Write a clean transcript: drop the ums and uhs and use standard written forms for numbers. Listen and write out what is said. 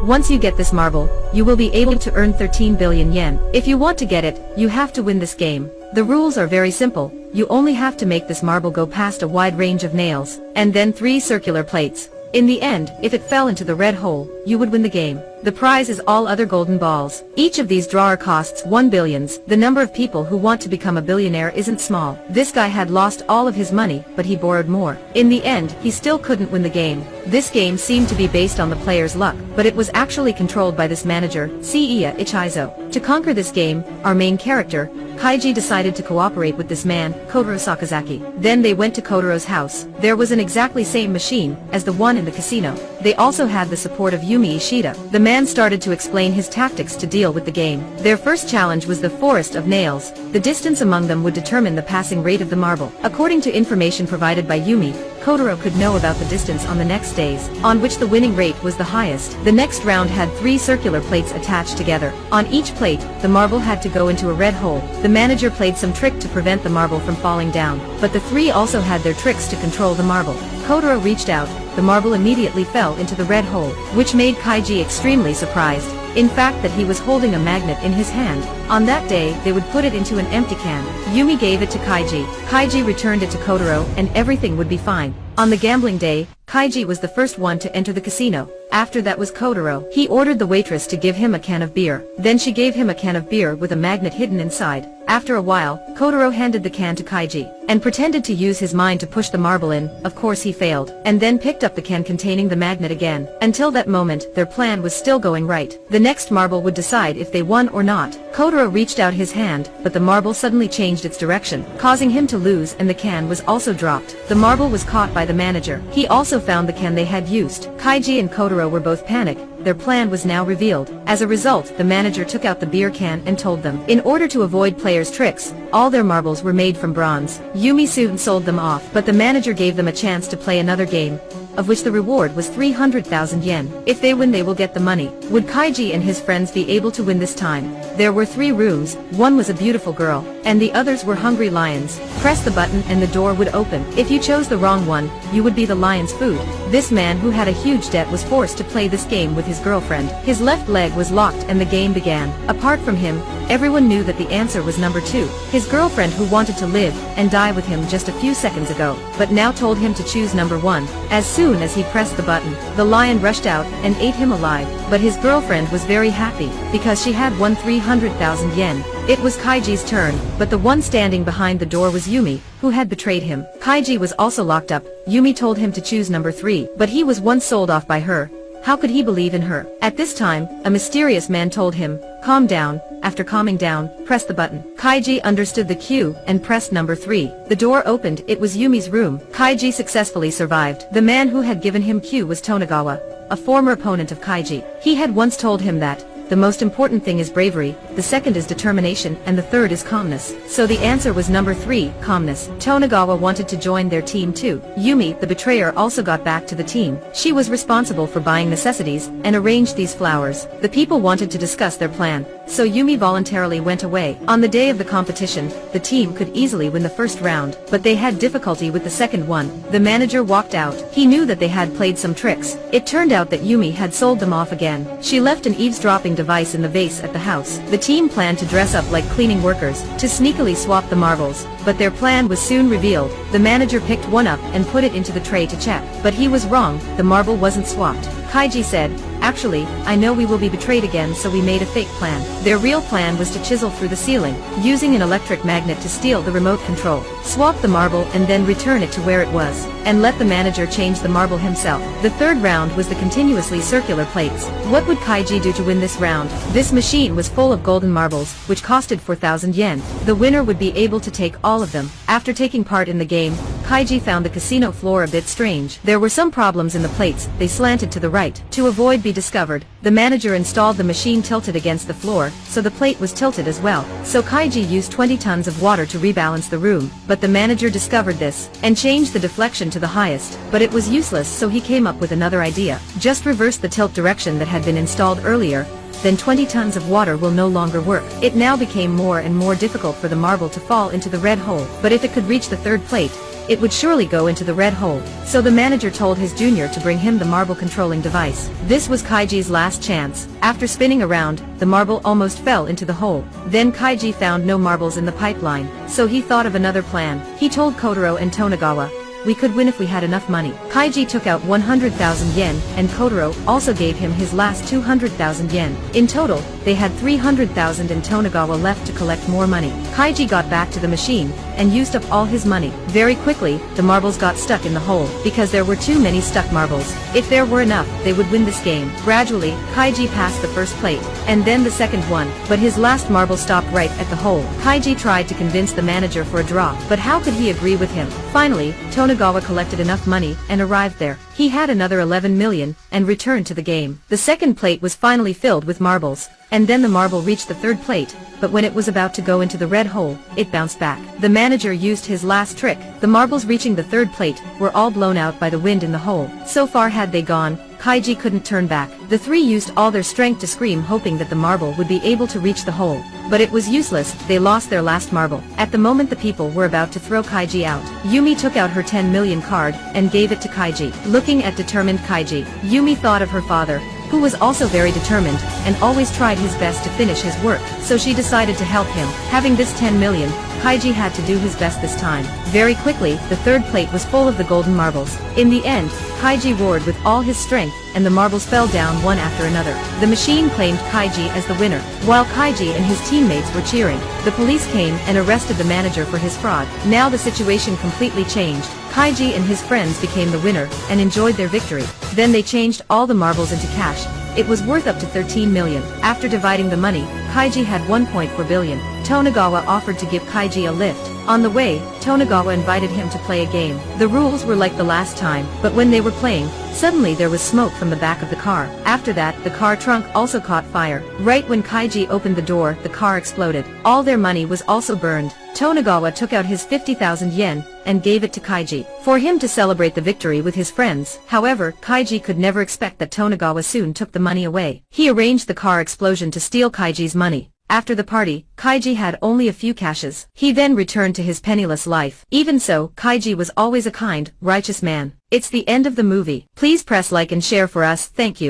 Once you get this marble, you will be able to earn 13 billion yen. If you want to get it, you have to win this game. The rules are very simple. You only have to make this marble go past a wide range of nails, and then 3 circular plates. In the end, if it fell into the red hole, you would win the game. The prize is all other golden balls. Each of these drawer costs 1 billions. The number of people who want to become a billionaire isn't small. This guy had lost all of his money, but he borrowed more. In the end, he still couldn't win the game. This game seemed to be based on the player's luck, but it was actually controlled by this manager, Tōya Satō. To conquer this game, our main character, Kaiji, decided to cooperate with this man, Kotaro Sakazaki. Then they went to Kotaro's house. There was an exactly same machine as the one in the casino. They also had the support of Yumi Ishida. The man started to explain his tactics to deal with the game. Their first challenge was the forest of nails. The distance among them would determine the passing rate of the marble. According to information provided by Yumi, Kotaro could know about the distance on the next days, on which the winning rate was the highest. The next round had 3 circular plates attached together. On each plate, the marble had to go into a red hole. The manager played some trick to prevent the marble from falling down, but the 3 also had their tricks to control the marble. Kotaro reached out, the marble immediately fell into the red hole, which made Kaiji extremely surprised. In fact, that he was holding a magnet in his hand. On that day, they would put it into an empty can. Yumi gave it to Kaiji. Kaiji returned it to Kotaro, and everything would be fine. On the gambling day, Kaiji was the first one to enter the casino. After that was Kotaro. He ordered the waitress to give him a can of beer. Then she gave him a can of beer with a magnet hidden inside. After a while, Kotaro handed the can to Kaiji, and pretended to use his mind to push the marble in. Of course he failed, and then picked up the can containing the magnet again. Until that moment, their plan was still going right. The next marble would decide if they won or not. Kotaro reached out his hand, but the marble suddenly changed its direction, causing him to lose, and the can was also dropped. The marble was caught by the manager. He also found the can they had used. Kaiji and Kotaro were both panicked. Their plan was now revealed. As a result, the manager took out the beer can and told them, in order to avoid players' tricks, all their marbles were made from bronze. Yumi soon sold them off, but the manager gave them a chance to play another game, of which the reward was 300,000 yen. If they win, they will get the money. Would Kaiji and his friends be able to win this time? There were 3 rooms. One was a beautiful girl, and the others were hungry lions. Press the button and the door would open. If you chose the wrong one, you would be the lion's food. This man who had a huge debt was forced to play this game with his girlfriend. His left leg was locked and the game began. Apart from him, everyone knew that the answer was number 2. His girlfriend, who wanted to live and die with him just a few seconds ago, but now told him to choose number 1. As soon as he pressed the button, the lion rushed out and ate him alive. But his girlfriend was very happy, because she had won 300,000 yen. It was Kaiji's turn, but the one standing behind the door was Yumi, who had betrayed him. Kaiji was also locked up. Yumi told him to choose number 3, but he was once sold off by her. How could he believe in her? At this time, a mysterious man told him, calm down. After calming down, press the button. Kaiji understood the cue and pressed number 3. The door opened. It was Yumi's room. Kaiji successfully survived. The man who had given him cue was Tonagawa, a former opponent of Kaiji. He had once told him that the most important thing is bravery, the second is determination, and the third is calmness. So the answer was number 3, calmness. Tonagawa wanted to join their team too. Yumi, the betrayer, also got back to the team. She was responsible for buying necessities and arranged these flowers. The people wanted to discuss their plan, so Yumi voluntarily went away. On the day of the competition, the team could easily win the first round, but they had difficulty with the second one. The manager walked out. He knew that they had played some tricks. It turned out that Yumi had sold them off again. She left an eavesdropping device in the vase at the house. The team planned to dress up like cleaning workers, to sneakily swap the marbles, but their plan was soon revealed. The manager picked one up and put it into the tray to check, but he was wrong, the marble wasn't swapped. Kaiji said, actually, I know we will be betrayed again, so we made a fake plan. Their real plan was to chisel through the ceiling, using an electric magnet to steal the remote control, swap the marble and then return it to where it was, and let the manager change the marble himself. The third round was the continuously circular plates. What would Kaiji do to win this round? This machine was full of golden marbles, which costed 4,000 yen. The winner would be able to take all of them. After taking part in the game, Kaiji found the casino floor a bit strange. There were some problems in the plates, they slanted to the right. To avoid being discovered, the manager installed the machine tilted against the floor, so the plate was tilted as well. So Kaiji used 20 tons of water to rebalance the room, but the manager discovered this, and changed the deflection to the highest, but it was useless, so he came up with another idea. Just reverse the tilt direction that had been installed earlier, then 20 tons of water will no longer work. It now became more and more difficult for the marble to fall into the red hole, but if it could reach the third plate, it would surely go into the red hole. So the manager told his junior to bring him the marble controlling device. This was Kaiji's last chance. After spinning around, the marble almost fell into the hole. Then Kaiji found no marbles in the pipeline, so he thought of another plan. He told Kotaro and Tonegawa, "We could win if we had enough money." Kaiji took out 100,000 yen, and Kotaro also gave him his last 200,000 yen. In total, they had 300,000 and Tonegawa left to collect more money. Kaiji got back to the machine, and used up all his money. Very quickly, the marbles got stuck in the hole, because there were too many stuck marbles. If there were enough, they would win this game. Gradually, Kaiji passed the first plate, and then the second one, but his last marble stopped right at the hole. Kaiji tried to convince the manager for a draw, but how could he agree with him? Finally, Tonegawa collected enough money, and arrived there. He had another 11 million, and returned to the game. The second plate was finally filled with marbles, and then the marble reached the third plate, but when it was about to go into the red hole, it bounced back. The manager used his last trick. The marbles reaching the third plate were all blown out by the wind in the hole. So far had they gone, Kaiji couldn't turn back. The three used all their strength to scream, hoping that the marble would be able to reach the hole. But it was useless, they lost their last marble. At the moment the people were about to throw Kaiji out, Yumi took out her 10 million card, and gave it to Kaiji. Looking at determined Kaiji, Yumi thought of her father, who was also very determined, and always tried his best to finish his work, so she decided to help him. Having this 10 million, Kaiji had to do his best this time. Very quickly, the third plate was full of the golden marbles. In the end, Kaiji roared with all his strength, and the marbles fell down one after another. The machine claimed Kaiji as the winner, while Kaiji and his teammates were cheering. The police came and arrested the manager for his fraud. Now the situation completely changed. Kaiji and his friends became the winner, and enjoyed their victory. Then they changed all the marbles into cash. It was worth up to 13 million. After dividing the money, Kaiji had 1.4 billion. Tonegawa offered to give Kaiji a lift. On the way, Tonegawa invited him to play a game. The rules were like the last time, but when they were playing, suddenly there was smoke from the back of the car. After that, the car trunk also caught fire. Right when Kaiji opened the door, the car exploded. All their money was also burned. Tonegawa took out his 50,000 yen, and gave it to Kaiji, for him to celebrate the victory with his friends. However, Kaiji could never expect that Tonegawa soon took the money away. He arranged the car explosion to steal Kaiji's money. After the party, Kaiji had only a few cashes. He then returned to his penniless life. Even so, Kaiji was always a kind, righteous man. It's the end of the movie. Please press like and share for us. Thank you.